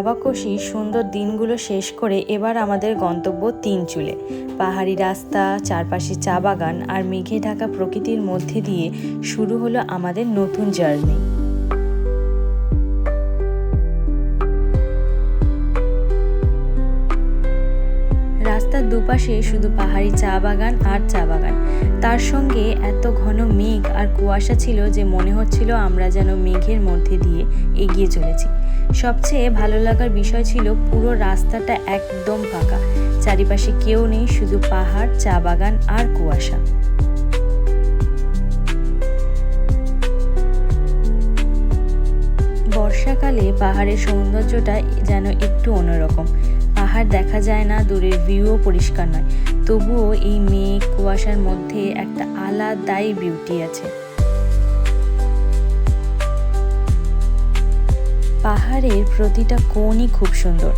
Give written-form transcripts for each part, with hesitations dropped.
দাবাকষি সুন্দর দিনগুলো শেষ করে এবার আমাদের গন্তব্য তিনচুলে। পাহাড়ি রাস্তা, চারপাশে চা বাগান আর মেঘে ঢাকা প্রকৃতির মধ্যে দিয়ে শুরু হলো আমাদের নতুন জার্নি। রাস্তার দুপাশে শুধু পাহাড়ি চা বাগান আর চা বাগান, তার সঙ্গে এত ঘন মেঘ আর কুয়াশা ছিল যে মনে হচ্ছিল আমরা যেন মেঘের মধ্যে দিয়ে এগিয়ে চলেছি। সবচেয়ে ভালো লাগার বিষয় ছিল পুরো রাস্তাটা একদম ফাঁকা, চারিপাশে কেউ নেই, শুধু পাহাড়, চা বাগান আর কুয়াশা। বর্ষাকালে পাহাড়ের সৌন্দর্যটা যেন একটু অন্যরকম। পাহাড় দেখা যায় না, দূরের ভিউও পরিষ্কার নয়, তবুও এই মেঘ কুয়াশার মধ্যে একটা আলাদাই বিউটি আছে। পাহাড়ের প্রতিটা কোণই খুব সুন্দর,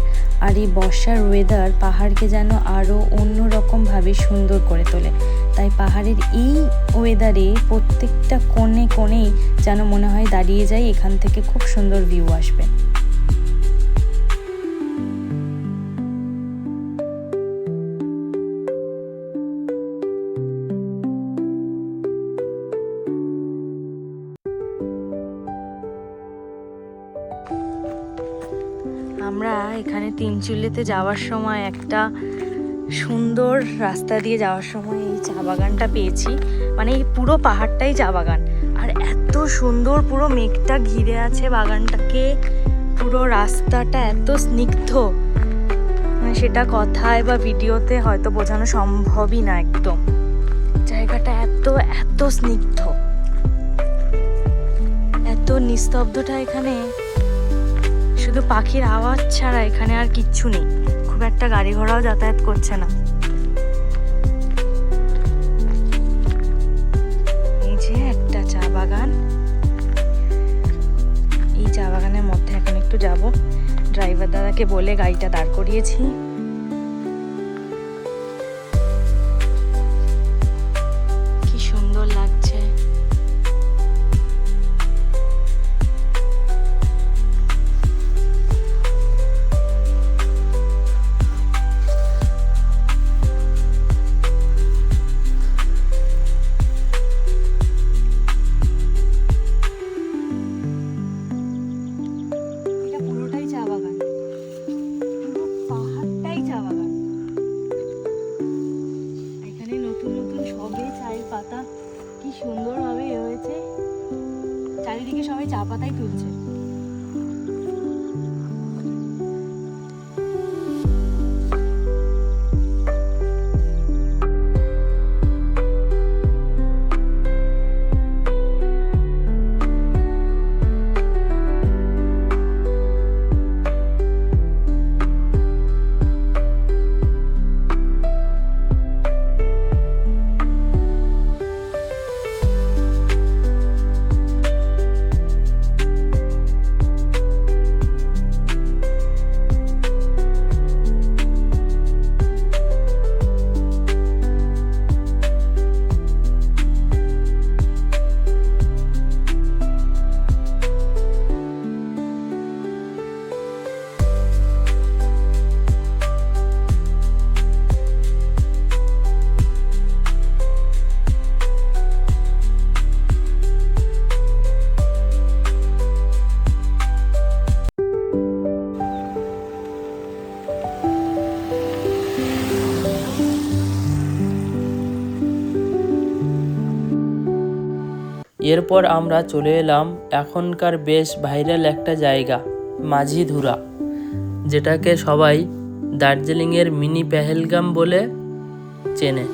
আর এই বর্ষার ওয়েদার পাহাড়কে যেন আরও অন্যরকমভাবে সুন্দর করে তোলে। তাই পাহাড়ের এই ওয়েদারে প্রত্যেকটা কোণে কোণেই যেন মনে হয় দাঁড়িয়ে যাই, এখান থেকে খুব সুন্দর ভিউ আসবে। আমরা এখানে তিনচুলেতে যাওয়ার সময় একটা সুন্দর রাস্তা দিয়ে যাওয়ার সময় এই চা বাগানটা পেয়েছি। মানে এই পুরো পাহাড়টাই চা বাগান, আর এত সুন্দর পুরো মেঘটা ঘিরে আছে বাগানটাকে, পুরো রাস্তাটা এত স্নিগ্ধ, মানে সেটা কথায় বা ভিডিওতে হয়তো বোঝানো সম্ভবই না। একদম জায়গাটা এত এত স্নিগ্ধ, এত নিস্তব্ধতা এখানে, শুধু পাখির আওয়াজ ছাড়া এখানে আর কিচ্ছু নেই। খুব একটা গাড়ি ঘোড়াও যাতায়াত করছে না। এই যে একটা চা বাগান, এই চা বাগানের মধ্যে এখন একটু যাব। ড্রাইভার দাদাকে বলে গাড়িটা দাঁড় করিয়েছি। কি সুন্দর লাগছে। কি সুন্দরভাবে হয়েছে, চারিদিকে সবাই চা পাতাই তুলছে। এরপর আমরা চলে এলাম এখনকার বেশ ভাইরাল একটা জায়গা, মাঝিধুরা, যেটাকে সবাই দার্জিলিংয়ের মিনি পেহেলগাম বলে চেনে।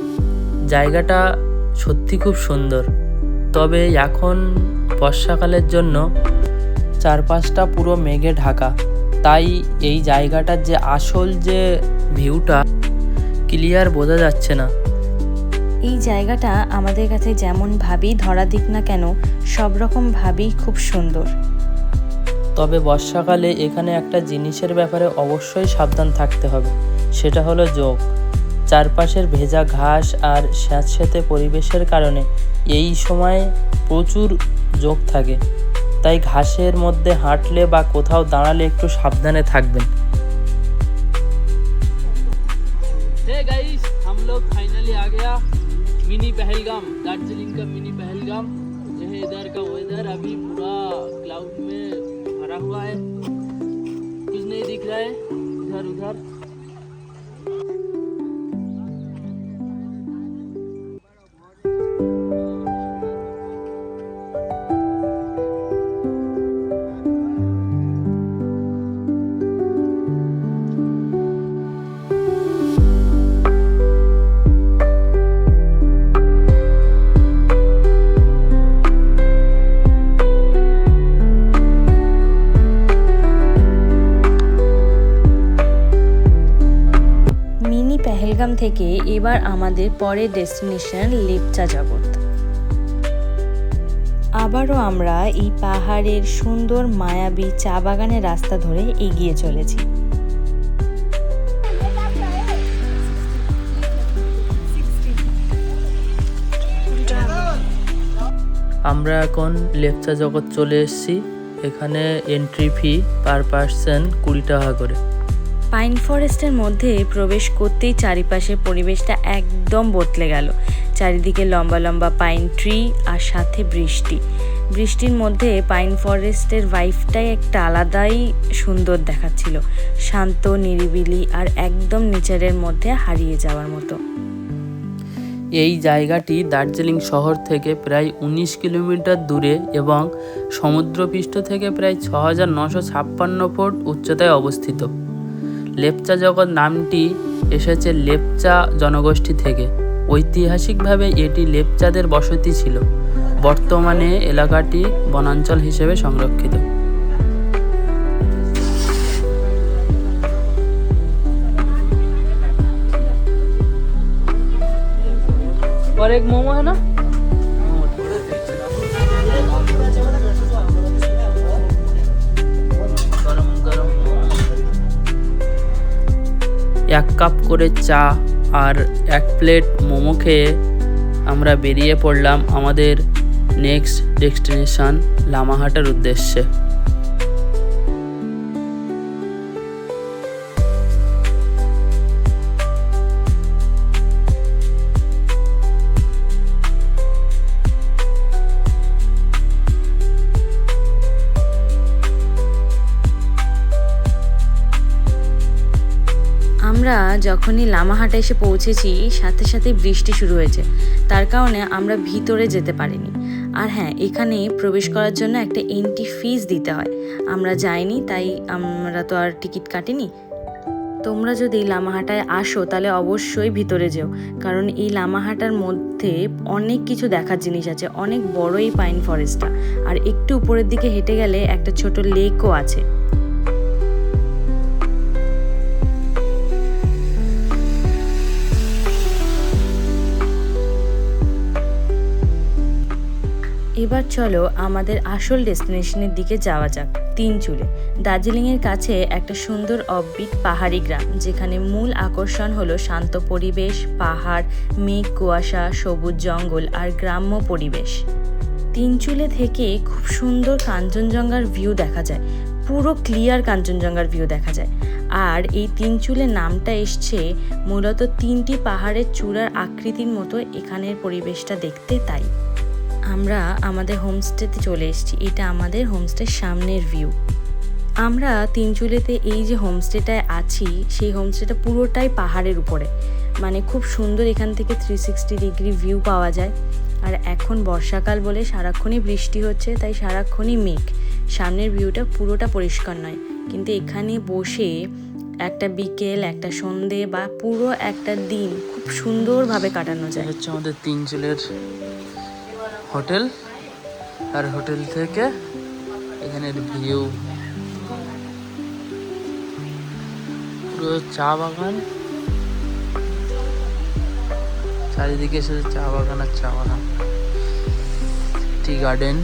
জায়গাটা সত্যি খুব সুন্দর, তবে এখন বর্ষাকালের জন্য চারপাশটা পুরো মেঘে ঢাকা, তাই এই জায়গাটার যে আসল যে ভিউটা ক্লিয়ার বোঝা যাচ্ছে না। এই জায়গাটা আমাদের কাছে যেমন ভাবেই ধরা দিক না কেন, সব রকম ভাবেই খুব সুন্দর। তবে বর্ষাকালে এখানে একটা জিনিসের ব্যাপারে অবশ্যই সাবধান থাকতে হবে, সেটা হলো জোক। চারপাশের ভেজা ঘাস আর স্যাঁতসেঁতে পরিবেশের কারণে এই সময় প্রচুর জোক থাকে। তাই ঘাসের মধ্যে হাঁটলে বা কোথাও दाঁড়ালে একটু সাবধানে থাকবেন। हे गाइस, हम लोग फाइनली आ गया मिनी पहलगाम, दार्जिलिंग का मिनी पहलगाम। यह इधर का वेदर अभी पूरा क्लाउड में भरा हुआ है, कुछ नहीं दिख रहा है इधर उधर। পেহেলগাম থেকে এবার আমাদের পরের ডেস্টিনেশন লেপচা জগৎ। আবারও আমরা এই পাহাড়ের সুন্দর মায়াবী চা বাগানের রাস্তা ধরে এগিয়ে চলেছি। আমরা এখন লেপচা জগৎ চলে এসেছি। এখানে এন্ট্রি ফি পার পার্সন 20 টাকা করে। পাইন ফরেস্টের মধ্যে প্রবেশ করতেই চারিপাশে পরিবেশটা একদম বদলে গেল। চারিদিকে লম্বা লম্বা পাইন ট্রি আর সাথে বৃষ্টির মধ্যে পাইন ফরেস্টের ভাইবটাই একটা আলাদাই সুন্দর দেখাচ্ছিল, শান্ত নিরিবিলি আর একদম নেচারের মধ্যে হারিয়ে যাওয়ার মতো। এই জায়গাটি দার্জিলিং শহর থেকে প্রায় 19 কিলোমিটার দূরে এবং সমুদ্রপৃষ্ঠ থেকে প্রায় 6956 ফুট উচ্চতায় অবস্থিত। লেপচা জগৎ নামটি এসেছে লেপচা জনগোষ্ঠী থেকে। ঐতিহাসিকভাবে এটি লেপচাদের বসতি ছিল। বর্তমানে এলাকাটি বনাঞ্চল হিসেবে সংরক্ষিত। और एक मोमो है ना, এক কাপ করে চা আর 1 প্লেট মোমো খেয়ে আমরা বেরিয়ে পড়লাম আমাদের নেক্সট ডেস্টিনেশন লামাহাটার উদ্দেশ্যে। আমরা যখনই লামাহাটা এসে পৌঁছেছি সাথে সাথে বৃষ্টি শুরু হয়েছে, তার কারণে আমরা ভিতরে যেতে পারিনি। আর হ্যাঁ, এখানে প্রবেশ করার জন্য একটা এন্ট্রি ফিস দিতে হয়। আমরা যাইনি, তাই আমরা তো আর টিকিট কাটিনি। তোমরা যদি লামাহাটায় আসো তাহলে অবশ্যই ভিতরে যেও, কারণ এই লামাহাটার মধ্যে অনেক কিছু দেখার জিনিস আছে। অনেক বড় এই পাইন ফরেস্টটা, আর একটু উপরের দিকে হেঁটে গেলে একটা ছোট লেকও আছে। এবার চলো আমাদের আসল ডেস্টিনেশনের দিকে যাওয়া যাক, তিনচুলে। দার্জিলিংয়ের কাছে একটা সুন্দর অফবিট পাহাড়ি গ্রাম, যেখানে মূল আকর্ষণ হলো শান্ত পরিবেশ, পাহাড়, মেঘ, কুয়াশা, সবুজ জঙ্গল আর গ্রাম্য পরিবেশ। তিনচুলে থেকে খুব সুন্দর কাঞ্চনজঙ্ঘার ভিউ দেখা যায়, পুরো ক্লিয়ার কাঞ্চনজঙ্ঘার ভিউ দেখা যায়। আর এই তিনচুলে নামটা এসছে মূলত 3টি পাহাড়ের চূড়ার আকৃতির মতো এখানের পরিবেশটা দেখতে। তাই আমরা আমাদের হোমস্টেতে চলে এসেছি। এটা আমাদের হোমস্টের সামনের ভিউ। আমরা তিনচুলেতে এই যে হোমস্টেটায় আছি, সেই হোমস্টেটা পুরোটাই পাহাড়ের উপরে, মানে খুব সুন্দর এখান থেকে 360 ডিগ্রি ভিউ পাওয়া যায়। আর এখন বর্ষাকাল বলে সারাক্ষণই বৃষ্টি হচ্ছে, তাই সারাক্ষণই মেঘ। সামনের ভিউটা পুরোটা পরিষ্কার নয়, কিন্তু এখানে বসে একটা বিকেল, একটা সন্ধে বা পুরো একটা দিন খুব সুন্দরভাবে কাটানো যায়। হচ্ছে আমাদের তিনচুলের হোটেল, আর হোটেল থেকে এখানের ভিউ পুরো চা বাগান, চারিদিকে শুধু চা বাগান আর চা বাগান। টি গার্ডেন,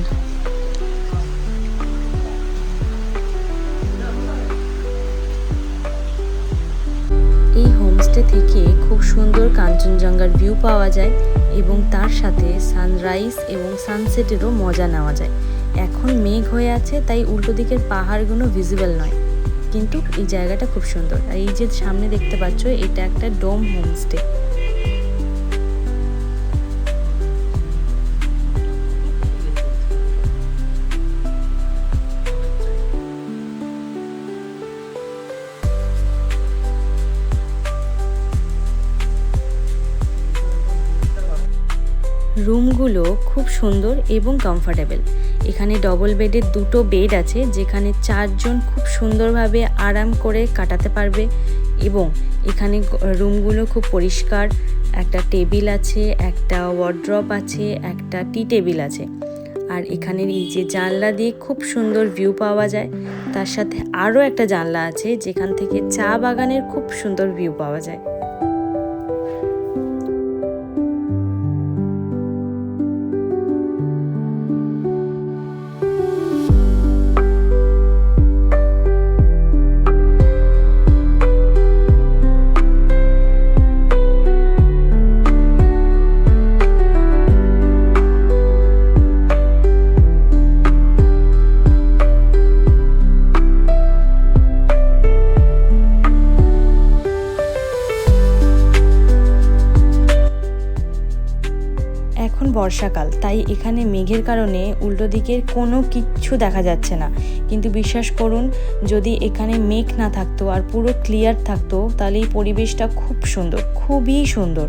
এই হোমস্টে থেকে খুব সুন্দর কাঞ্চনজঙ্ঘার ভিউ পাওয়া যায় এবং তার সাথে সানরাইজ এবং সানসেটেরও মজা নেওয়া যায়। এখন মেঘ হয়ে আছে, তাই উল্টো দিকের পাহাড়গুলো ভিজিবল নয়, কিন্তু এই জায়গাটা খুব সুন্দর। আর এই যে সামনে দেখতে পাচ্ছ, এটা একটা ডোম হোমস্টে। রুমগুলো খুব সুন্দর এবং কমফোর্টেবল। এখানে ডবল বেডের 2টো বেড আছে, যেখানে 4 জন খুব সুন্দরভাবে আরাম করে কাটাতে পারবে। এবং এখানে রুমগুলো খুব পরিষ্কার। একটা টেবিল আছে, একটা ওয়ার্ড্রপ আছে, একটা টি টেবিল আছে। আর এখানে এই যে জানলা দিয়ে খুব সুন্দর ভিউ পাওয়া যায়। তার সাথে আরও একটা জানলা আছে, যেখান থেকে চা বাগানের খুব সুন্দর ভিউ পাওয়া যায়। এখন বর্ষাকাল, তাই এখানে মেঘের কারণে উল্টো দিকের কোনো কিচ্ছু দেখা যাচ্ছে না। কিন্তু বিশ্বাস করুন, যদি এখানে মেঘ না থাকতো আর পুরো ক্লিয়ার থাকতো, তাহলে এই পরিবেশটা খুব সুন্দর, খুবই সুন্দর।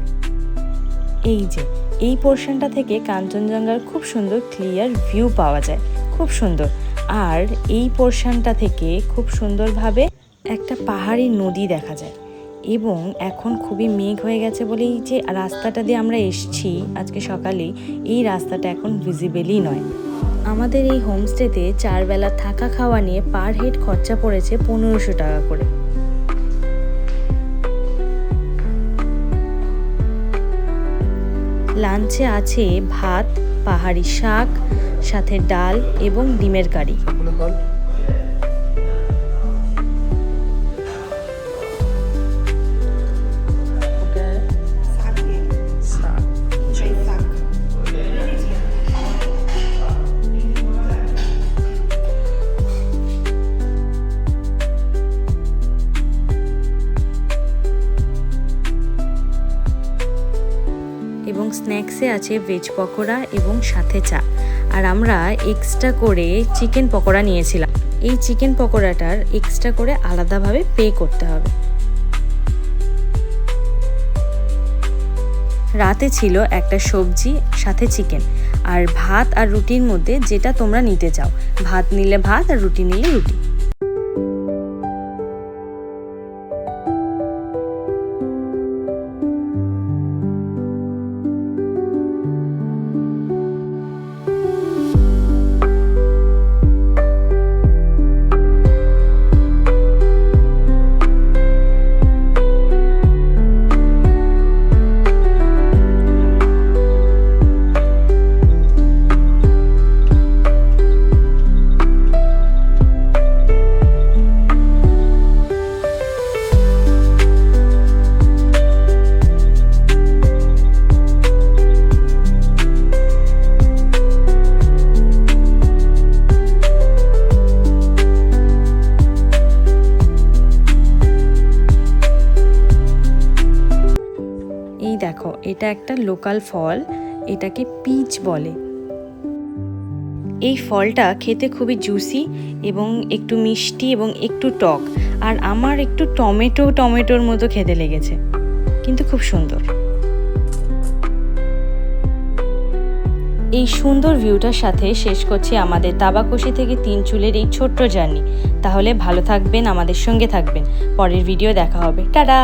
এই যে এই পোর্শনটা থেকে কাঞ্চনজঙ্ঘার খুব সুন্দর ক্লিয়ার ভিউ পাওয়া যায়, খুব সুন্দর। আর এই পোর্শনটা থেকে খুব সুন্দরভাবে একটা পাহাড়ি নদী দেখা যায়। এবং এখন খুবই মেঘ হয়ে গেছে বলে এই যে রাস্তাটা দিয়ে আমরা এসছি আজকে সকালে, এই রাস্তাটা এখন ভিজিবেলই নয়। আমাদের এই হোমস্টেতে 4 বেলা থাকা খাওয়া নিয়ে পার হেড খরচা পড়েছে 1500 টাকা করে। লাঞ্চে আছে ভাত, পাহাড়ি শাক, সাথে ডাল এবং ডিমের কারি। এবং স্ন্যাক্সে আছে ভেজ পকোড়া এবং সাথে চা। আর আমরা এক্সট্রা করে চিকেন পকোড়া নিয়েছিলাম। এই চিকেন পকোড়াটার এক্সট্রা করে আলাদাভাবে পে করতে হবে। রাতে ছিল একটা সবজি সাথে চিকেন, আর ভাত আর রুটির মধ্যে যেটা তোমরা নিতে চাও। ভাত নিলে ভাত আর রুটি নিলে রুটি। দেখো, এটা একটা লোকাল ফল, এটাকে পিচ বলে। এই ফলটা খেতে খুবই জুসি এবং একটু মিষ্টি এবং একটু টক। আর আমার একটু টমেটোর মতো খেতে লেগেছে, কিন্তু খুব সুন্দর। এই সুন্দর ভিউটার সাথে শেষ করছি আমাদের তাবাকোশি থেকে তিনচুলের এই ছোট্ট জার্নি। তাহলে ভালো থাকবেন, আমাদের সঙ্গে থাকবেন। পরের ভিডিও দেখা হবে। টাটা।